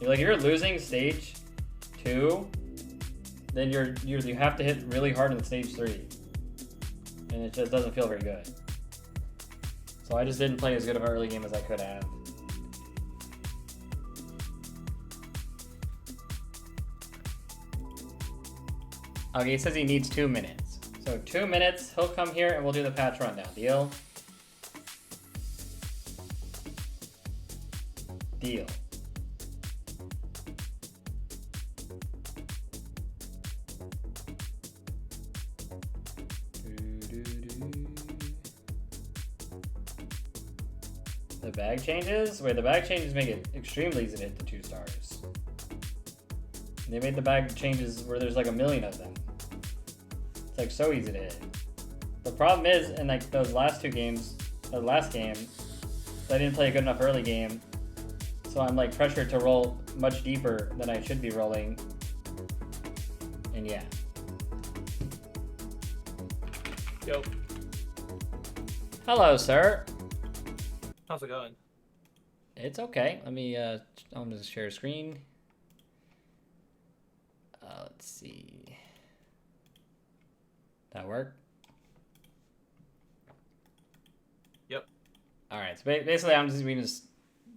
You're losing stage 2, then you have to hit really hard in stage 3, and it just doesn't feel very good. So I just didn't play as good of an early game as I could have. Okay, he says he needs 2 minutes. So 2 minutes, he'll come here and we'll do the patch rundown. Deal? Deal. The bag changes? Wait, the bag changes make it extremely easy to hit the 2 stars. They made the bag changes where there's like a million of them. It's like so easy to hit. The problem is, in like those last 2 games, the last game, I didn't play a good enough early game, so I'm like pressured to roll much deeper than I should be rolling. And yeah. Yo. Hello, sir. How's it going? It's okay. Let me, I'm gonna share screen. Let's see. That work? Yep. All right. So basically, we can just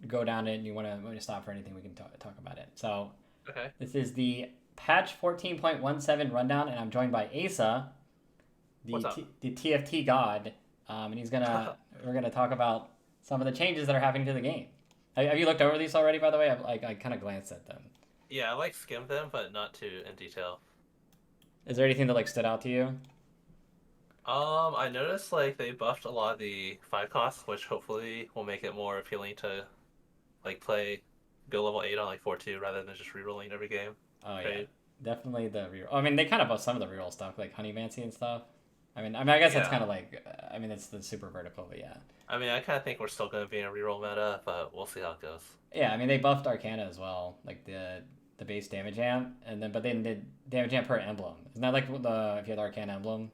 go down it, and you want to stop for anything, we can talk about it. So, okay. This is the patch 14.17 rundown, and I'm joined by Aesah, the TFT god, and we're gonna talk about some of the changes that are happening to the game. Have you looked over these already? By the way, I kind of glanced at them. Yeah, I like skimmed them, but not too in detail. Is there anything that like stood out to you? I noticed like they buffed a lot of the 5 costs, which hopefully will make it more appealing to like go level 8 on like 4-2 rather than just rerolling every game. Oh yeah, definitely the reroll. I mean, they kind of buffed some of the reroll stuff, like Honeymancy and stuff. I guess that's kind of like, it's the super vertical, but yeah. I kind of think we're still going to be in a reroll meta, but we'll see how it goes. Yeah, they buffed Arcana as well, like the base damage amp, but they did damage amp per emblem. Isn't that like if you had the Arcana emblem?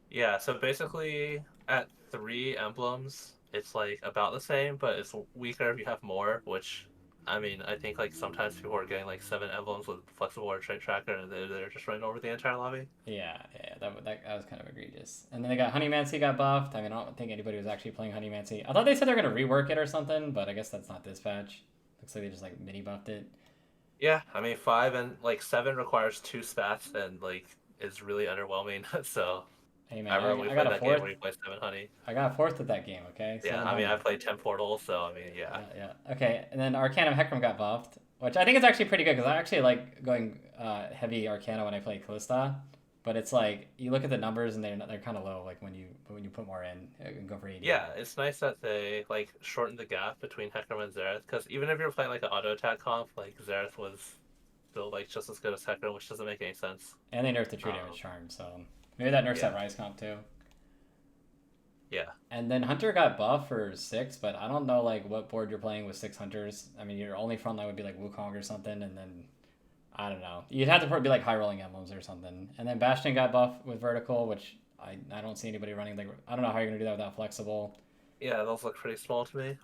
Yeah, so basically at 3 emblems, it's like about the same, but it's weaker if you have more, which, I think like sometimes people are getting like 7 emblems with flexible or trait tracker, and they're just running over the entire lobby. Yeah, that was kind of egregious. And then they got Honeymancy got buffed. I don't think anybody was actually playing Honeymancy. I thought they said they're going to rework it or something, but I guess that's not this patch. Looks like they just like mini buffed it. Yeah, 5 and like 7 requires 2 spats and like is really underwhelming. So hey man, I got a 4th where you play 7 honey. I got a 4th at that game. Okay. Yeah, I played 10 portals, so yeah. Yeah. Okay, and then Arcanum Hecarim got buffed, which I think is actually pretty good because I actually like going heavy Arcana when I play Callista. But it's like you look at the numbers and they're kind of low. Like when you put more in, and go for 80. Yeah, it's nice that they like shortened the gap between Hecarim and Xerath, because even if you're playing like an auto attack comp, like Xerath was still like just as good as Hecarim, which doesn't make any sense. And they nerfed the true damage charm, so maybe that nerfs that Rise comp too. Yeah. And then Hunter got buffed for 6, but I don't know like what board you're playing with 6 Hunters. Your only frontline would be like Wukong or something, and then I don't know. You'd have to be like high rolling emblems or something. And then Bastion got buffed with vertical, which I don't see anybody running. Like I don't know how you're gonna do that without flexible. Yeah, those look pretty small to me.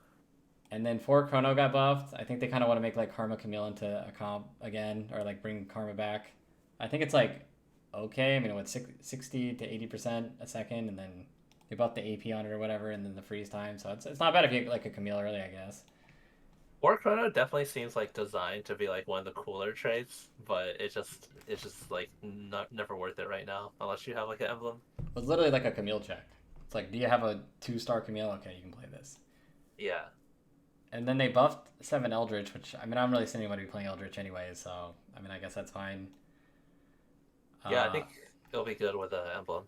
And then 4 Chrono got buffed. I think they kind of want to make like Karma Camille into a comp again, or like bring Karma back. I think it's like okay. With 60 to 80% a second, and then they buffed the AP on it or whatever, and then the freeze time. So it's not bad if you get like a Camille early, I guess. 4 Chrono definitely seems like designed to be like one of the cooler traits, but it's just like never worth it right now unless you have like an emblem. It's literally like a Camille check. It's like, do you have a 2-star Camille? Okay, you can play this. Yeah. And then they buffed 7 Eldritch, which I'm not really seeing anybody playing Eldritch anyway, so I guess that's fine. Yeah, I think it'll be good with an emblem.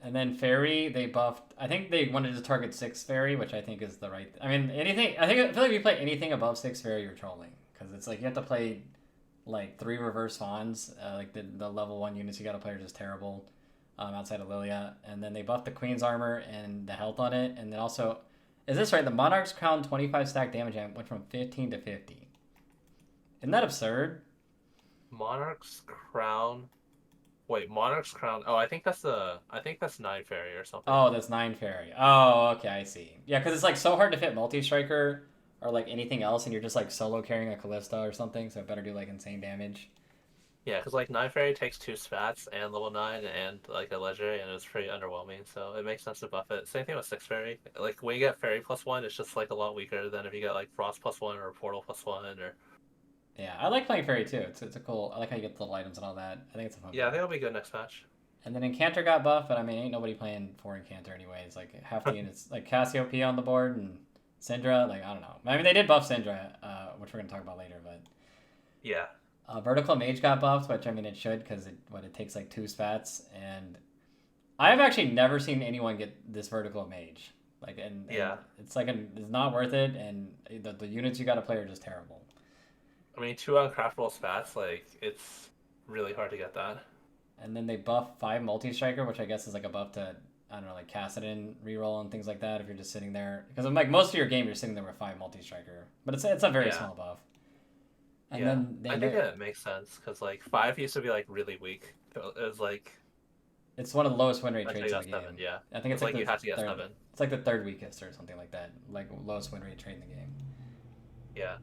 And then Fairy, they buffed. I think they wanted to target 6 Fairy, which I think is the right. I feel like if you play anything above 6 Fairy, you're trolling, because it's like you have to play like 3 reverse Fawns. Like the level 1 units you got to play are just terrible. Outside of Lilia, and then they buffed the Queen's armor and the health on it, and then also, is this right? The Monarch's Crown 25 stack damage amp went from 15 to 50. Isn't that absurd? Monarch's Crown. Wait, Monarch's Crown. Oh, I think that's 9 Fairy or something. Oh, that's 9 Fairy. Oh, okay, I see. Yeah, because it's like so hard to fit multi-striker or like anything else, and you're just like solo carrying a Callista or something, so it better do like insane damage. Yeah, because like 9 Fairy takes 2 spats and level 9 and like a legendary, and it's pretty underwhelming, so it makes sense to buff it. Same thing with 6 Fairy. Like when you get Fairy +1, it's just like a lot weaker than if you get like Frost +1 or Portal +1 or. Yeah, I like playing Fairy too. It's a cool. I like how you get the little items and all that. I think it's a fun Yeah, I card. think it'll be good next match. And then Encanter got buffed, but I mean, ain't nobody playing for Encanter anyways. Like half the units, like Cassiopeia on the board and Syndra. Like I don't know. I mean, they did buff Syndra, which we're gonna talk about later. But Yeah. Vertical Mage got buffed, which I mean it should because it takes like 2 spats, and I have actually never seen anyone get this Vertical Mage. Like and Yeah. it's like it's not worth it, and the units you got to play are just terrible. I mean, 2 uncraftable spats, like, it's really hard to get that. And then they buff 5 multi striker, which I guess is like a buff to I don't know like Kassadin reroll and things like that. If you're just sitting there, because I'm like most of your game you're sitting there with 5 multi striker, but it's a very Yeah. small buff. And Yeah. then I think that makes sense, because, like, 5 used to be, like, really weak. It was, like, it's one of the lowest win rate until trades you in the got game. 7, yeah. I think it's Like, like you the had to get third. 7. It's like the third weakest or something like that. Like lowest win rate trade in the game. Yeah.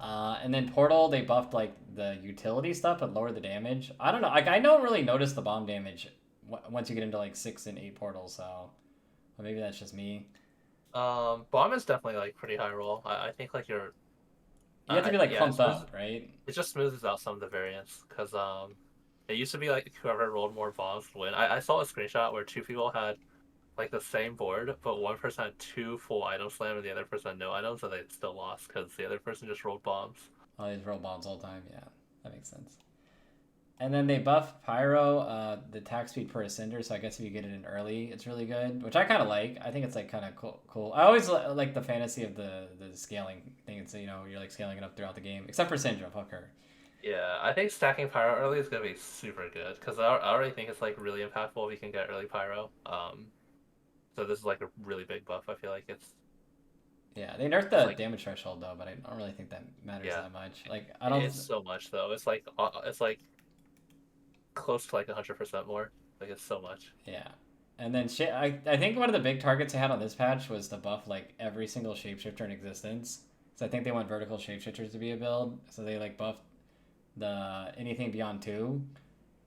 And then Portal, they buffed like the utility stuff but lowered the damage. I don't know. Like I don't really notice the bomb damage once you get into like 6 and 8 portals. So, well, maybe that's just me. Bomb is definitely, like, pretty high roll. I think, like, you're. You have to be like Yeah, clumped up, right? it just smooths out some of the variance, because, it used to be, like, whoever rolled more bombs would win. I saw a screenshot where 2 people had, like, the same board, but one person had 2 full item slam and the other person had no items, and they still lost because the other person just rolled bombs. Oh, these roll bombs all the time. Yeah, that makes sense. And then they buff Pyro, the attack speed per Ascender. So I guess if you get it in early, it's really good, which I kind of like. I think it's like kind of cool. I always like the fantasy of the scaling thing. It's you're like scaling it up throughout the game, except for Syndra. Fuck her. Yeah, I think stacking Pyro early is gonna be super good, because I already think it's, like, really impactful if you can get early Pyro. So this is, like, a really big buff. I feel like it's Yeah, they nerfed the like, damage threshold though, but I don't really think that matters yeah, that much. Like I don't. it's so much though. It's like close to like 100% more. Like, it's so much. Yeah. And then shit, I think one of the big targets they had on this patch was to buff like every single shapeshifter in existence. So I think they want vertical shapeshifters to be a build. So they like buffed the anything beyond 2.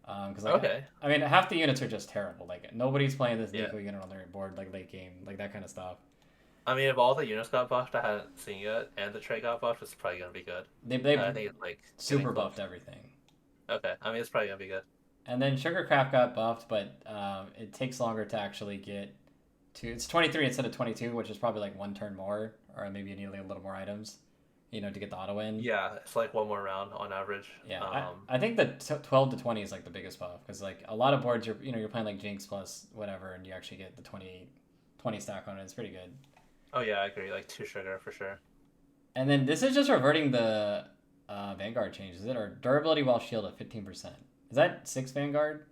Because like Okay. I mean half the units are just terrible. Like nobody's playing this Yeah. Nico unit on their board like late game, like that kind of stuff. I mean, if all the units got buffed I hadn't seen yet, and the trait got buffed, it's probably gonna be good. They I think it's like super getting close. buffed everything. Okay. I mean, it's probably gonna be good. And then Sugarcraft got buffed, but it takes longer to actually get to. It's 23 instead of 22, which is probably like 1 turn more, or maybe you need like a little more items, to get the auto win. Yeah, it's like one more round on average. Yeah, I think the 12 to 20 is like the biggest buff because like a lot of boards you're playing like Jinx plus whatever, and you actually get the 20 stack on it. It's pretty good. Oh yeah, I agree. Like 2 sugar for sure. And then this is just reverting the Vanguard changes it or durability while shield at 15%. Is that 6 Vanguard?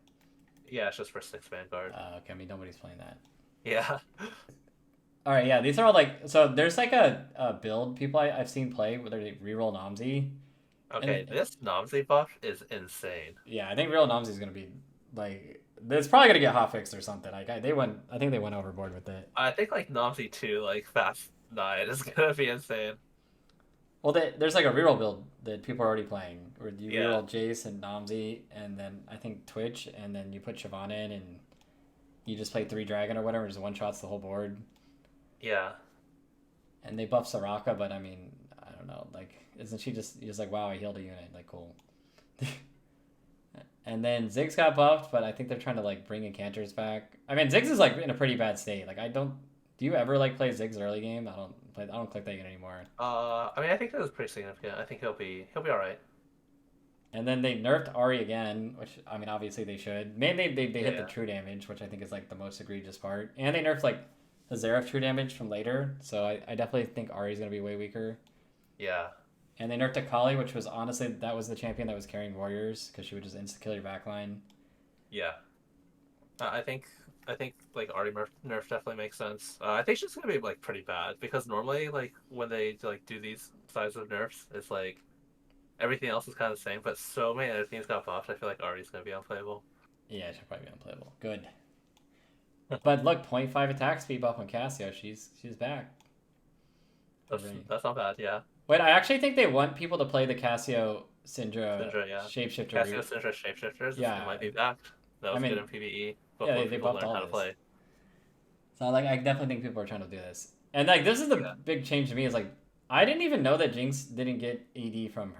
Yeah, it's just for 6 Vanguard. Okay, I mean nobody's playing that. Yeah. All right, yeah, these are all like so. There's like a build people I've seen play where they reroll Namzi. Okay, this Nomsy buff is insane. Yeah, I think reroll Namzi is gonna be like it's probably gonna get hotfixed or something. Like they went, I think they went overboard with it. I think like Nomsy 2, like Fast 9 is gonna be insane. Well, there's like a reroll build that people are already playing where you Yeah. reroll Jace and Namzi, and then I think Twitch, and then you put Siobhan in, and you just play 3 Dragon or whatever, just one shots the whole board. Yeah. And they buff Soraka, but I mean, I don't know. Like, isn't she just like, wow, I healed a unit? Like, cool. And then Ziggs got buffed, but I think they're trying to like bring Encanters back. I mean, Ziggs is like in a pretty bad state. Like, I don't. Do you ever like play Ziggs early game? I don't click that unit anymore. I mean, I think that was pretty significant. I think he'll be all right. And then they nerfed Ari again, which I mean, obviously they should. Mainly they hit Yeah. the true damage, which I think is like the most egregious part. And they nerfed like the Zeref true damage from later, so I definitely think Ari's gonna be way weaker. Yeah. And they nerfed Akali, which was honestly that was the champion that was carrying warriors because she would just insta kill your backline. Yeah. I think like Artie nerf definitely makes sense. I think she's gonna be like pretty bad because normally like when they like do these size of nerfs, it's like everything else is kind of the same, but so many other things got buffed. I feel like Artie's gonna be unplayable. Yeah, she'll probably be unplayable. Good. But look, 0.5 attack speed buff on Cassio. She's back. Right. That's not bad. Yeah, Wait, I actually think they want people to play the Cassio Syndra Syndra. Yeah, shapeshifter Cassio route. Syndra shapeshifters. It Yeah, might be backed. That I was good mean, in PvE yeah, before they people buffed learned all how to this. play. So like, I definitely think people are trying to do this. And like, this is the Yeah, big change to me is like, I didn't even know that Jinx didn't get AD from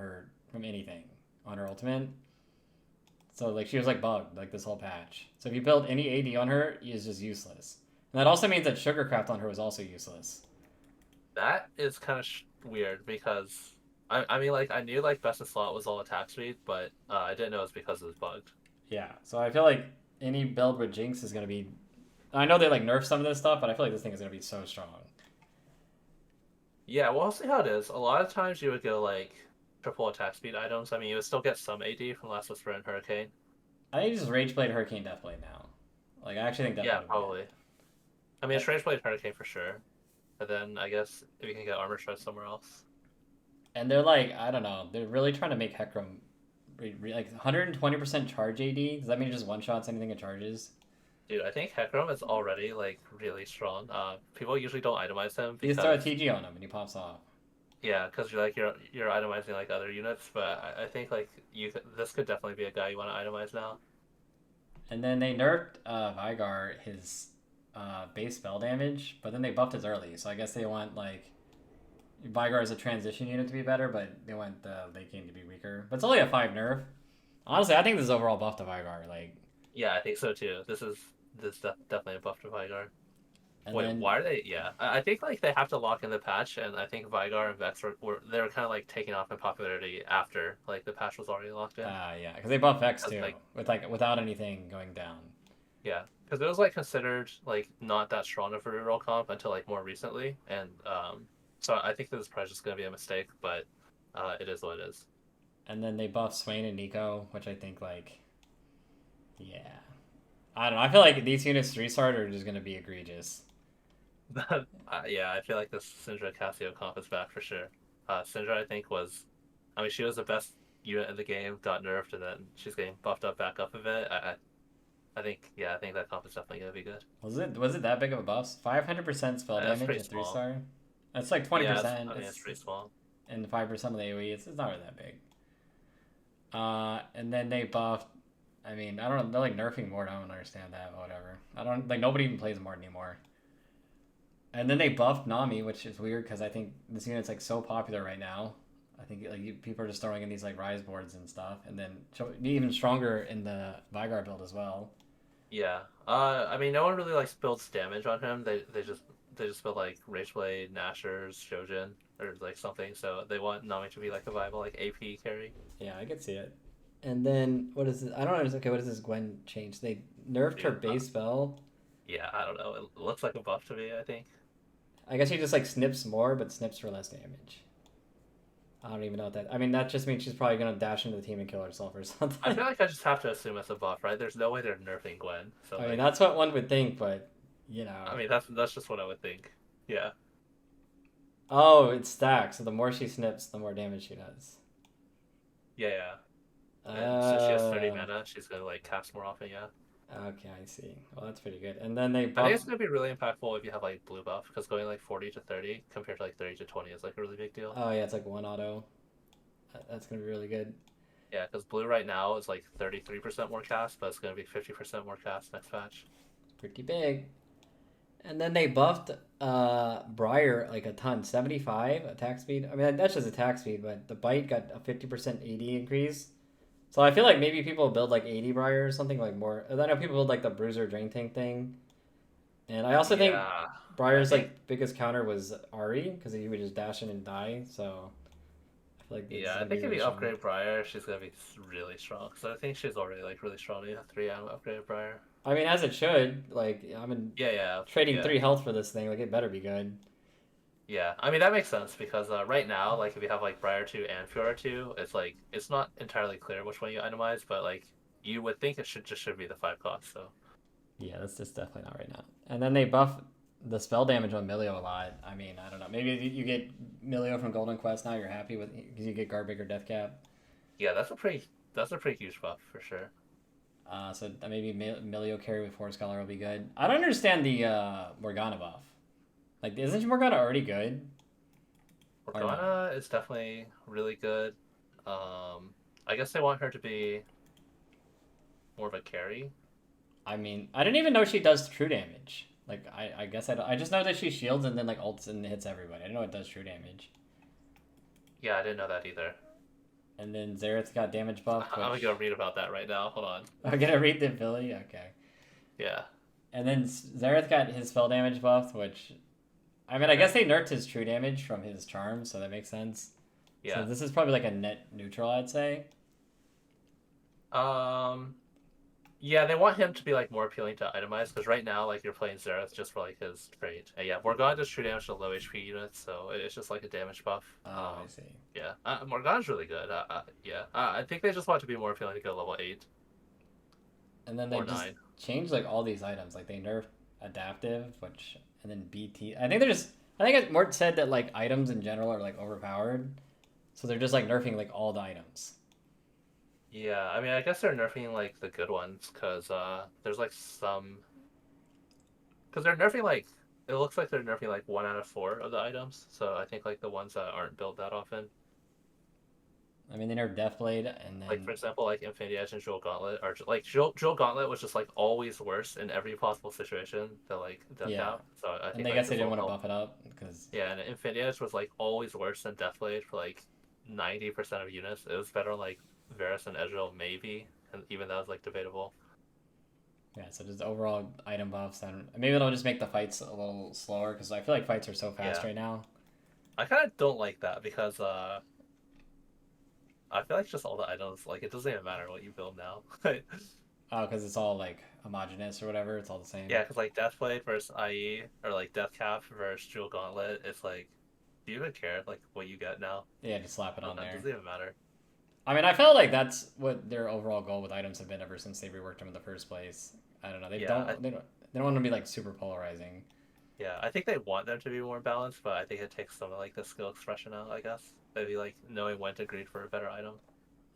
anything on her ultimate. So like, she was like bugged like this whole patch. So if you build any AD on her, is just useless. And that also means that Sugarcraft on her was also useless. that is kind of weird because I mean like I knew like best in slot was all attack speed, but I didn't know it was because it was bugged. Yeah. So I feel like any build with Jinx is gonna be. I know they like nerf some of this stuff, but I feel like this thing is gonna be so strong. Yeah, well, I'll see how it is. A lot of times you would go like triple attack speed items. I mean, you would still get some AD from Last Whisper and Hurricane. I think just Rage Blade Hurricane Deathblade now. Like I actually think Yeah, Deathblade would win. probably. I mean, Strange Blade Hurricane for sure. And then I guess if you can get Armor Shred somewhere else. And they're like, I don't know, they're really trying to make Hecarim like 120% charge AD. Does that mean it just one shots anything it charges? Dude, I think Hecarim is already like really strong. People usually don't itemize him You just throw a because TG on him and he pops off. yeah, because you're itemizing like other units. But I think like this could definitely be a guy you want to itemize now. And then they nerfed Vygar his base spell damage, but then they buffed his early. So I guess they want like Vygar as a transition unit to be better, but they want the late game to be weaker. But it's only a 5 nerf. Honestly, I think this is overall buff to Vygar. Like, Yeah, I think so too. This definitely a buff to Vygar. and Wait, then why are they? Yeah, I think like they have to lock in the patch, and I think Vygar and Vex were they were kind of like taking off in popularity after like the patch was already locked in. yeah, because they buff X 'Cause, too, like with like without anything going down. yeah, because it was like considered like not that strong of a reroll comp until like more recently, and so I think this is probably just gonna be a mistake, but it is what it is. And then they buff Swain and Nico, which I think like, yeah, I don't know. I feel like these units 3-star are just gonna be egregious. Yeah, I feel like this Syndra Cassio comp is back for sure. Syndra, I think, I mean, she was the best unit in the game, got nerfed, and then she's getting buffed up back up a bit. I think, yeah, I think that comp is definitely gonna be good. Was it that big of a buff? 500% spell That's damage pretty at 3 small. star. That's like Yeah, 20%. I mean, it's pretty small. And 5% of the AoE. It's not really that big. And then they buffed. I mean, I don't know. They're like nerfing Mort. I don't understand that. But whatever. I don't like. Nobody even plays Mort anymore. And then they buffed Nami, which is weird because I think this unit's like so popular right now. I think like people are just throwing in these like rise boards and stuff, and then be even stronger in the Vygar build as well. Yeah. I mean, no one really like builds damage on him. They just build like Rageblade, Nashers, Shojin, or like something. So they want Nami to be like a viable like AP carry. Yeah, I could see it. And then what is this? I don't understand. Okay, what is this Gwen change? They nerfed her Dude, base spell. yeah, I don't know. It looks like a buff to me, I think. I guess she just like snips more, but snips for less damage. I don't even know what that. I mean, that just means she's probably gonna dash into the team and kill herself or something. I feel like I just have to assume it's a buff, right? There's no way they're nerfing Gwen. So I mean, like, that's what one would think, but you know. I mean, that's just what I would think. Yeah. Oh, it's stacked. So the more she snips, the more damage she does. Yeah, yeah. And since she has 30 Uh, mana, she's gonna like cast more often, yeah. okay, I see. Well, that's pretty good. And then they I think buff. it's gonna be really impactful if you have like blue buff, because going like 40 to 30 compared to like 30 to 20 is like a really big deal. Oh yeah, it's like one auto. That's gonna be really good. Yeah, because blue right now is like 33% more cast, but it's gonna be 50% more cast next patch. Pretty big. And then they buffed Briar like a ton, 75 attack speed. I mean, that's just attack speed, but the bite got a 50% AD increase. So I feel like maybe people build like 80 Briar or something like more. I know people build like the Bruiser Drain Tank thing. And I also think Yeah, I Briar's think like biggest counter was Ari because he would just dash in and die. So I feel like this is yeah, I gonna think be if really you strong. upgrade Briar, she's gonna be really strong. So I think she's already like really strong. You have 3 upgraded Briar. I mean, as it should. Like I'm in Yeah, yeah, trading yeah. 3 health for this thing. Like it better be good. Yeah, I mean that makes sense because right now, like if you have like Briar 2 and Fiora 2, it's like it's not entirely clear which one you itemize, but like you would think it should be the 5 cost. So Yeah, that's just definitely not right now. And then they buff the spell damage on Milio a lot. I mean, I don't know. Maybe you get Milio from Golden Quest now. You're happy with because you get Garbage or Death Cap. yeah, that's a pretty huge buff for sure. So maybe Milio carry with Force Scholar will be good. I don't understand the Morgana buff. Like, isn't Morgana already good? or no? Morgana is definitely really good. I guess they want her to be more of a carry. I mean, I didn't even know she does true damage. Like, I guess I just know that she shields and then like ults and hits everybody. I didn't know it does true damage. Yeah, I didn't know that either. And then Xerath's got damage buff, I'm gonna go which read about that right now. Hold on. I'm gonna read the ability. Okay. Yeah. And then Xerath got his spell damage buff, which I mean, I Okay. guess they nerfed his true damage from his charm, so that makes sense. So Yeah. this is probably like a net neutral, I'd say. Um. Yeah, they want him to be like more appealing to itemize because right now, like you're playing Xerath just for like his trait. And yeah, Morgana does true damage to low HP units, so it's just like a damage buff. Oh, I see. Yeah, Morgana's really good. Yeah, I think they just want to be more appealing to go level 8 And then they or just 9. changed like all these items. Like they nerfed adaptive, which and then BT. I think they're just. I think Mort said that like items in general are like overpowered, so they're just like nerfing like all the items. Yeah, I mean, I guess they're nerfing like the good ones because there's like some because they're nerfing like it looks like they're nerfing like 1 out of 4 of the items. So I think like the ones that aren't built that often, I mean, they nerfed Deathblade, and like for then example, like Infinity Edge and Jewel Gauntlet are like Jewel Gauntlet was just like always worse in every possible situation to like Death yeah, Cap. So I and think they like guess they this didn't will want to help. buff it up because Yeah, and Infinity Edge was like always worse than Deathblade for like 90% of units. It was better on, like Varus and Ezreal maybe, and even that was like debatable. yeah. So just overall item buffs, and maybe it'll just make the fights a little slower because I feel like fights are so fast Yeah, right now. I kind of don't like that because I feel like just all the items like it doesn't even matter what you build now. Oh, because it's all like homogenous or whatever. It's all the same. Yeah, because like Deathblade versus IE or like Deathcap versus Jewel Gauntlet, it's like, do you even care like what you get now? Yeah, just slap it on It there. doesn't even matter. I mean, I felt like that's what their overall goal with items have been ever since they reworked them in the first place. I don't know. They Yeah, don't. They don't want to be like super polarizing. yeah, I think they want them to be more balanced, but I think it takes some of like the skill expression out. I guess maybe like knowing when to greed for a better item.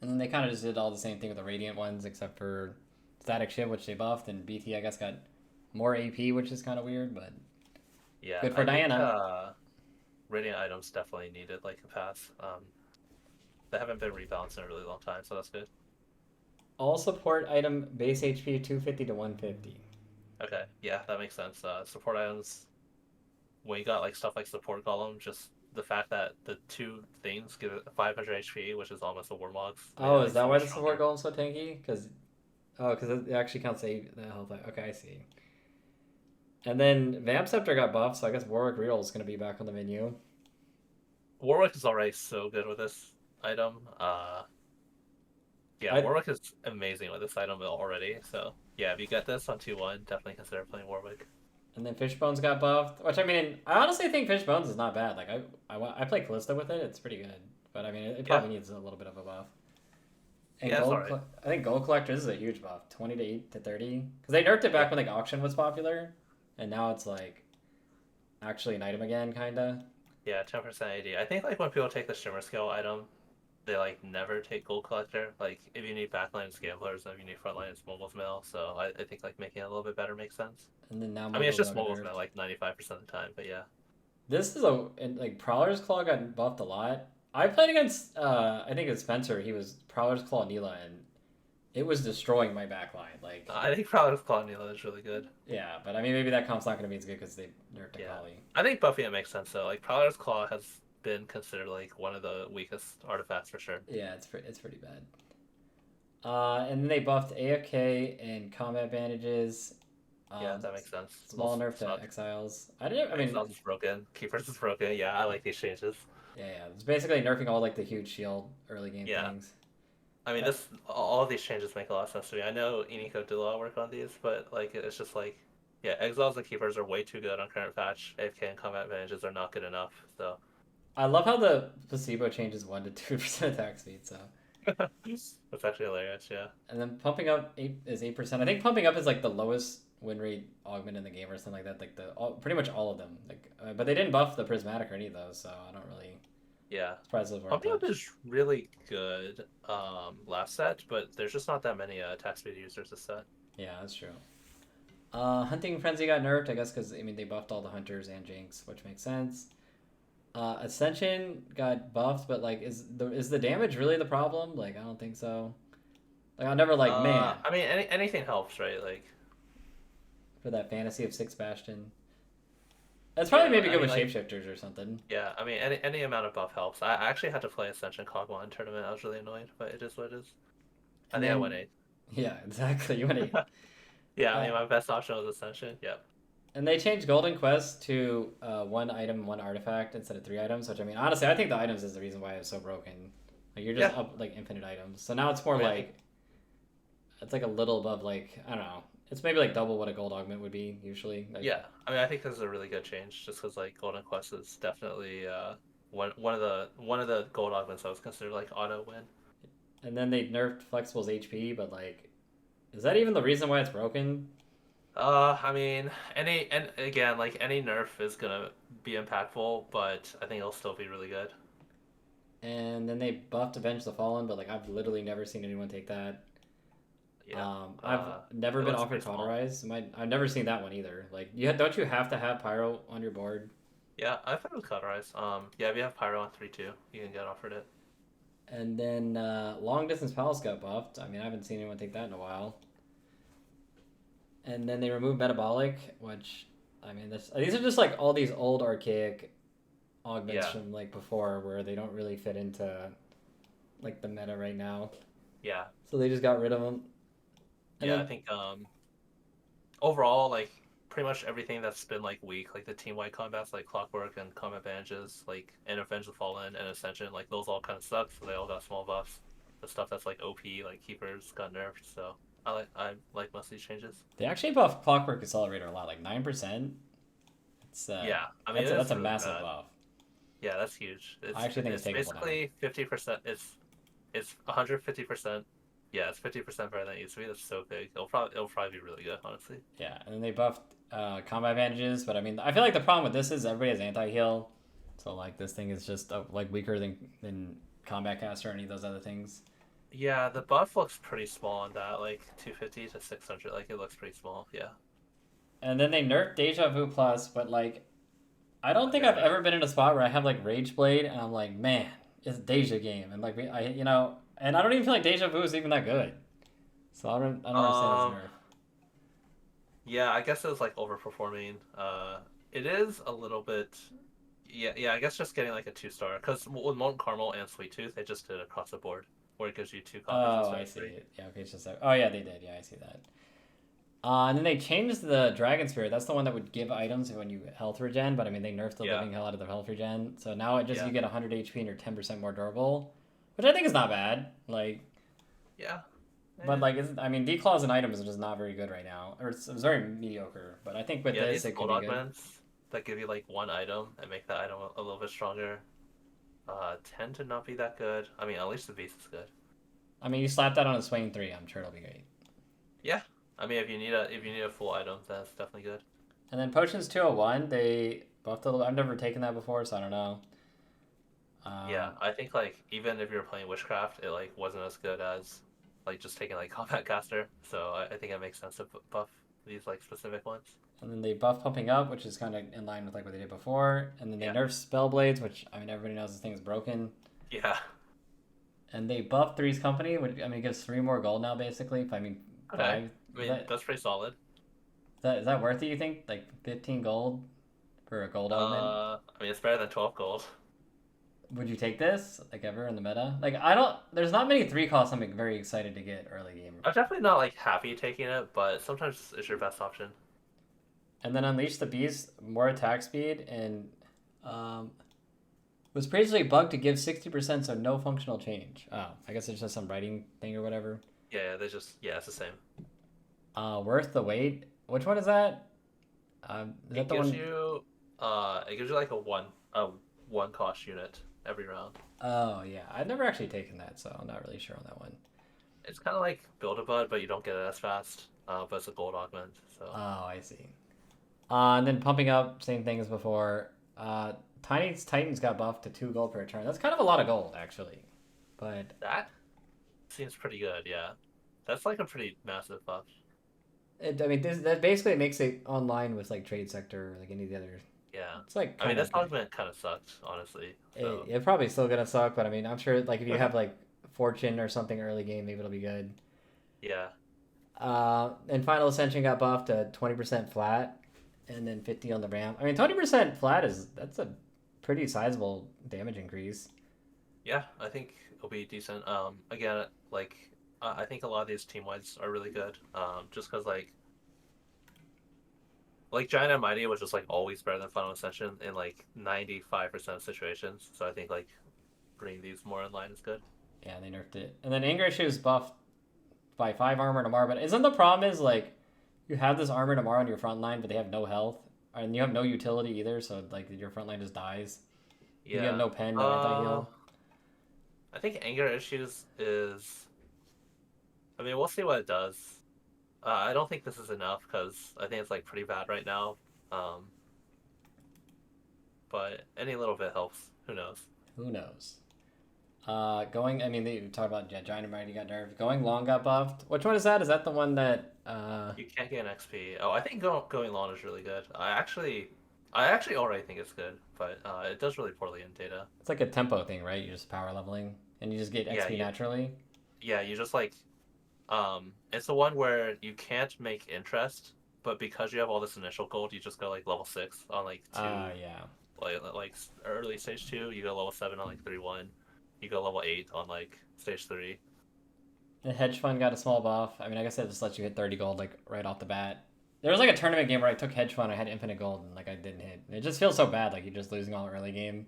And then they kind of just did all the same thing with the Radiant ones, except for Static Shiv, which they buffed, and BT, I guess, got more AP, which is kind of weird, but Yeah, good for I think Diana. Radiant items definitely needed like a pass. They haven't been rebalanced in a really long time, so that's good. All support item base HP 250 to 150. Okay, yeah, that makes sense. Support items when you got like stuff like support golem, just the fact that the two things give it 500 HP, which is almost a Warmogs, made it Oh, is like that so why much the support stronger. golem's so tanky? Because it actually counts the health. Okay, I see. And then Vamp Scepter got buffed, so I guess Warwick Real is going to be back on the menu. Warwick is already so good with this item. Yeah, I Warwick is amazing with this item already. So yeah, if you get this on 2-1, definitely consider playing Warwick. And then Fishbones got buffed, which I mean, I honestly think Fishbones is not bad. Like I play Callista with it; it's pretty good. But I mean, it Yeah, probably needs a little bit of a buff. And yeah, it's alright. I think Gold Collector this is a huge buff, 20 to 8 to 30, because they nerfed it Yeah, back when like auction was popular, and now it's like actually an item again, kinda. yeah, 10% AD. I think like when people take the Shimmer Scale item, they like never take Gold Collector. Like if you need backlines, gamblers, and if you need frontlines, Mobile's Mail. So I think like making it a little bit better makes sense. And then now I mean, it's Mogul just got Mobile's Mail nerfed. like 95% of the time, but yeah. This is a and, like Prowler's Claw got buffed a lot. I played against I think it's Spencer. He was Prowler's Claw Neela, and it was destroying my backline. Like I think Prowler's Claw Nila is really good. yeah, but I mean maybe that comp's not going to be as good because they nerfed Yeah. Akali. I think buffing it makes sense though. Like Prowler's Claw has been considered like one of the weakest artifacts for sure. Yeah, it's pretty bad. And then they buffed AFK and combat bandages. Yeah, Um, that makes sense. small Those nerf to suck. Exiles. I didn't. I mean, Exiles is broken. Keepers is broken. Yeah, I like these changes. yeah, yeah. It's basically nerfing all like the huge shield early game Yeah. things. I mean, Uh, this all of these changes make a lot of sense to me. I know Iniko did a lot of work on these, but like it's just like, yeah, Exiles and Keepers are way too good on current patch. AFK and combat advantages are not good enough. So I love how the placebo changes 1 to 2% attack speed. So that's actually hilarious. Yeah. and then pumping up 8%. I think pumping up is like the lowest win rate augment in the game or something like that. Like pretty much all of them. Like, but they didn't buff the prismatic or any of those, so I don't really Yeah. surprised those weren't Pumping Up touched. is really good last set, but there's just not that many attack speed users this set. Yeah, that's true. Hunting Frenzy got nerfed, I guess, because I mean they buffed all the hunters and Jinx, which makes sense. Ascension got buffed, but like, is the damage really the problem? Like, I don't think so. Like, I'll never like, man, I mean, anything helps, right? Like, for that fantasy of six Bastion. That's probably yeah, maybe I good mean, with like, shapeshifters or something. yeah, I mean, any amount of buff helps. I actually had to play Ascension Cog 1 tournament. I was really annoyed, but it is what it is. I And think I went then, 8th. yeah, exactly. You went eight. Yeah, I Uh, mean, my best option was Ascension. Yep. and they changed Golden Quest to one item, one artifact instead of three items. Which I mean, honestly, I think the items is the reason why it's so broken. Like you're just Yeah, up like infinite items. So now it's more I mean, I think like it's like a little above like I don't know. It's maybe like double what a gold augment would be usually. Like yeah, I mean, I think this is a really good change, just because like Golden Quest is definitely one of the gold augments that was considered like auto win. and then they nerfed Flexible's HP, but like, is that even the reason why it's broken? I mean, and again, like any nerf is gonna be impactful, but I think it'll still be really good. And then they buffed Avenge the Fallen, but like I've literally never seen anyone take that. Yeah. I've never It been looks offered pretty small. Cauterize. I've never seen that one either. Like, don't you have to have Pyro on your board? Yeah, I've had it with Cauterize. Yeah, if you have Pyro on 3-2, you can get offered it. And then Long Distance Palace got buffed. I mean, I haven't seen anyone take that in a while. And then they removed Metabolic, which, I mean, these are just like all these old archaic augments Yeah, from like before where they don't really fit into like the meta right now. yeah, So they just got rid of them. And yeah. I then, think overall, like pretty much everything that's been like weak, like the team-wide combats, like Clockwork and Combat Bandages, like and Avenge the Fallen and Ascension, like those all kind of suck. So they all got small buffs. The stuff that's like OP, like Keepers, got nerfed. So I like most of these changes. they actually buffed Clockwork Accelerator a lot, like 9%. It's Yeah, I mean that's it that's is a really massive bad. buff. Yeah, that's huge. I actually think it's It's takeable now. basically 50%. It's 150%. Yeah, it's 50% better than it used to be. That's so big. It'll probably be really good, honestly. Yeah, and then they buffed combat advantages, but I mean, I feel like the problem with this is everybody has anti heal, so like this thing is just like weaker than combat caster or any of those other things. Yeah, the buff looks pretty small on that, like 250 to 600. Like it looks pretty small. Yeah. And then they nerfed Deja Vu Plus, but like I don't think Okay. I've ever been in a spot where I have like Rage Blade and I'm like, man, it's Deja game, and like and I don't even feel like Deja Vu is even that good. So I don't understand this Um. nerf. Yeah, I guess it was like overperforming. It is a little bit. Yeah, yeah. I guess just getting like a 2-star because with Molten Caramel and Sweet Tooth, they just did it across the board, where it gives you two copies Oh, instead I of see three. it. Yeah, okay, it's just oh yeah, they did. Yeah, I see that. And then they changed the Dragon Spirit. That's the one that would give items when you health regen, but I mean, they nerfed the Yeah, living hell out of the health regen. So now it just, yeah, you get 100 HP and you're 10% more durable, which I think is not bad. Like, yeah. but Eh. like, I mean, declaws and items are just not very good right now. Or it's very mediocre. But I think with Yeah, this, these it could gold be good. augments that give you like one item and make that item a little bit stronger tend to not be that good. I mean, at least the beast is good. I mean, you slap that on a Swain 3, I'm sure it'll be great. Yeah, I mean, if you need a full item, that's definitely good. And then Potions 201, they buffed a little. I've never taken that before, so I don't know. Yeah, Um, I think like even if you're playing witchcraft, it like wasn't as good as like just taking like combat caster. So I think it makes sense to buff these like specific ones. And then they buff pumping up, which is kind of in line with like what they did before. And then they Yeah, nerf spell blades, which I mean everybody knows this thing is broken. yeah. And they buffed Three's Company, which I mean gives 3 more gold now basically. I mean Okay. 5. I mean, that's pretty solid. Is that worth it? You think like 15 gold for a gold augment? I mean, it's better than 12 gold. Would you take this like ever in the meta? Like I don't. There's not many 3 costs I'm like, very excited to get early game. I'm definitely not like happy taking it, but sometimes it's your best option. And then Unleash the Beast, more attack speed, and um, was previously bugged to give 60%, so no functional change. Oh, I guess it's just some writing thing or whatever. Yeah, it's the same. Worth the wait. Which one is that? Is that It the gives one? you like a one cost unit every round. Oh yeah, I've never actually taken that, so I'm not really sure on that one. It's kind of like Build a Bud, but you don't get it as fast. But it's a gold augment, so Oh, I see. And then pumping up, same thing as before. Tiny's Titans got buffed to 2 gold per turn. That's kind of a lot of gold, actually. But that seems pretty good. Yeah, that's like a pretty massive buff. I mean, that basically makes it online with like Trade Sector or like any of the other Yeah. It's like I mean, kind this of augment kind of sucked, honestly. So it probably still gonna suck, but I mean, I'm sure like if you have like Fortune or something early game, maybe it'll be good. yeah, And Final Ascension got buffed to 20% flat, and then 50 on the ramp. I mean, 20% flat that's a pretty sizable damage increase. yeah, I think it'll be decent. Again, like I think a lot of these team wides are really good. Just because like Giant and Mighty was just like always better than Final Ascension in like 95% of situations. So I think like bringing these more in line is good. Yeah, they nerfed it. And then English is buffed by 5 armor tomorrow. But isn't the problem is like you have this armor tomorrow on your front line, but they have no health, and you have no utility either. So like your front line just dies. You have Yeah. no pen, no anti Uh, heal. I think anger issues is. I mean, we'll see what it does. I don't think this is enough because I think it's like pretty bad right now. Um, but any little bit helps. Who knows? Who knows? Going. I mean, they talk about Giant and Mighty got nerfed. Going long got buffed. Which one is that? Is that the one that? You can't get an XP. Oh, I think going long is really good. I actually already think it's good, but it does really poorly in data. It's like a tempo thing, right? You're just power leveling, and you just get Yeah, XP naturally. you just like it's the one where you can't make interest, but because you have all this initial gold, you just go like level 6 on like two, Yeah. like early stage 2. You go level 7 on like 3-1. You go level 8 on like stage 3. The hedge fund got a small buff. I mean, I guess it just lets you hit 30 gold like right off the bat. There was like a tournament game where I took hedge fund, I had infinite gold, and like I didn't hit. It just feels so bad, like you're just losing all early game.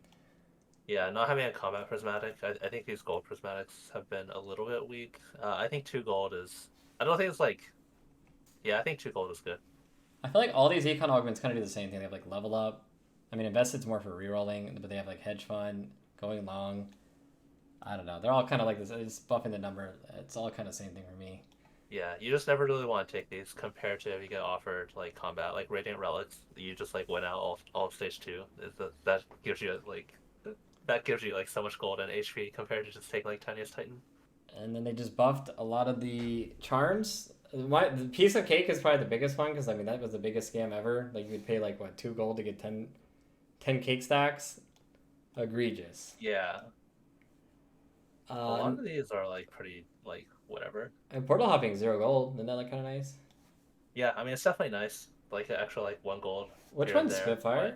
Yeah, not having a combat prismatic. I think these gold prismatics have been a little bit weak. I think 2 gold is. I don't think it's like. Yeah, I think 2 gold is good. I feel like all these econ augments kind of do the same thing. They have like level up. I mean, invested's more for rerolling, but they have like hedge fund, going long. I don't know. They're all kind of like this. It's buffing the number. It's all kind of same thing for me. Yeah, you just never really want to take these compared to if you get offered like combat, like Radiant Relics. You just like went out all of stage 2. That gives you like so much gold and HP compared to just taking like Tiniest Titan. And then they just buffed a lot of the charms. The piece of cake is probably the biggest one because I mean that was the biggest scam ever. Like you would pay like what 2 gold to get 10 cake stacks. Egregious. Yeah, a lot Um, of these are like pretty like whatever. and portal hopping 0 gold. Isn't that like kind of nice? Yeah, I mean it's definitely nice. Like an extra like 1 gold Which here and one's there, but Spitfire?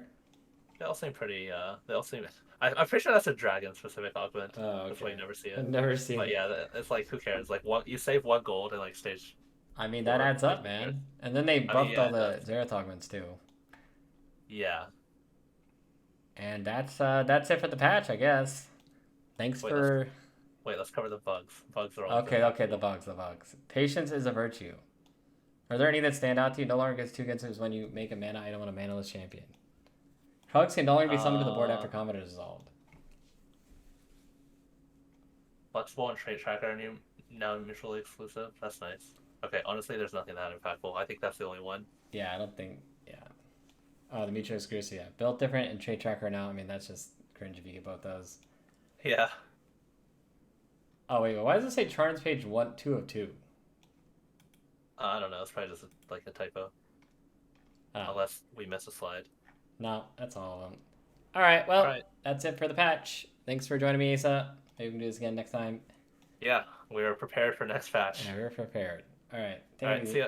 they all seem pretty. They all seem. I'm pretty sure that's a dragon specific augment. Oh, That's why you okay. never see I've it. never seen But it. yeah, it's like who cares? Like what you save 1 gold in like stage I mean that 4. adds up, man. And then they I mean, buffed yeah, all it the does. Xerath augments too. Yeah. And that's it for the patch, I guess. Thanks Wait, let's for. wait. Let's cover the bugs. Bugs are always Okay, okay, the impactful. bugs, the bugs. Patience is a virtue. Are there any that stand out to you? No longer gets 2 cancels when you make a mana item on a manaless champion. Hugs can no longer be summoned to the board Uh, after combat is dissolved. Flexible and trait tracker are now mutually exclusive. That's nice. Okay, honestly, there's nothing that impactful. I think that's the only one. Yeah, I don't think. Yeah. Oh, the mutual exclusive. Yeah, built different and trade tracker now. I mean, that's just cringe if you get both those. Yeah. Oh wait, why does it say charms page 2 of 2? I don't know. It's probably just like a typo, Oh, unless we miss a slide. no, that's all of them. All right, All well, right. that's it for the patch. Thanks for joining me, Aesah. Maybe we can do this again next time. Yeah, we are prepared for next patch. Yeah, we're prepared. All right, All take it right. See easy. ya.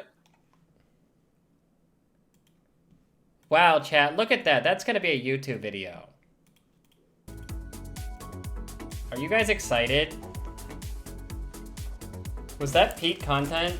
Wow, chat, look at that. That's gonna be a YouTube video. Are you guys excited? Was that peak content?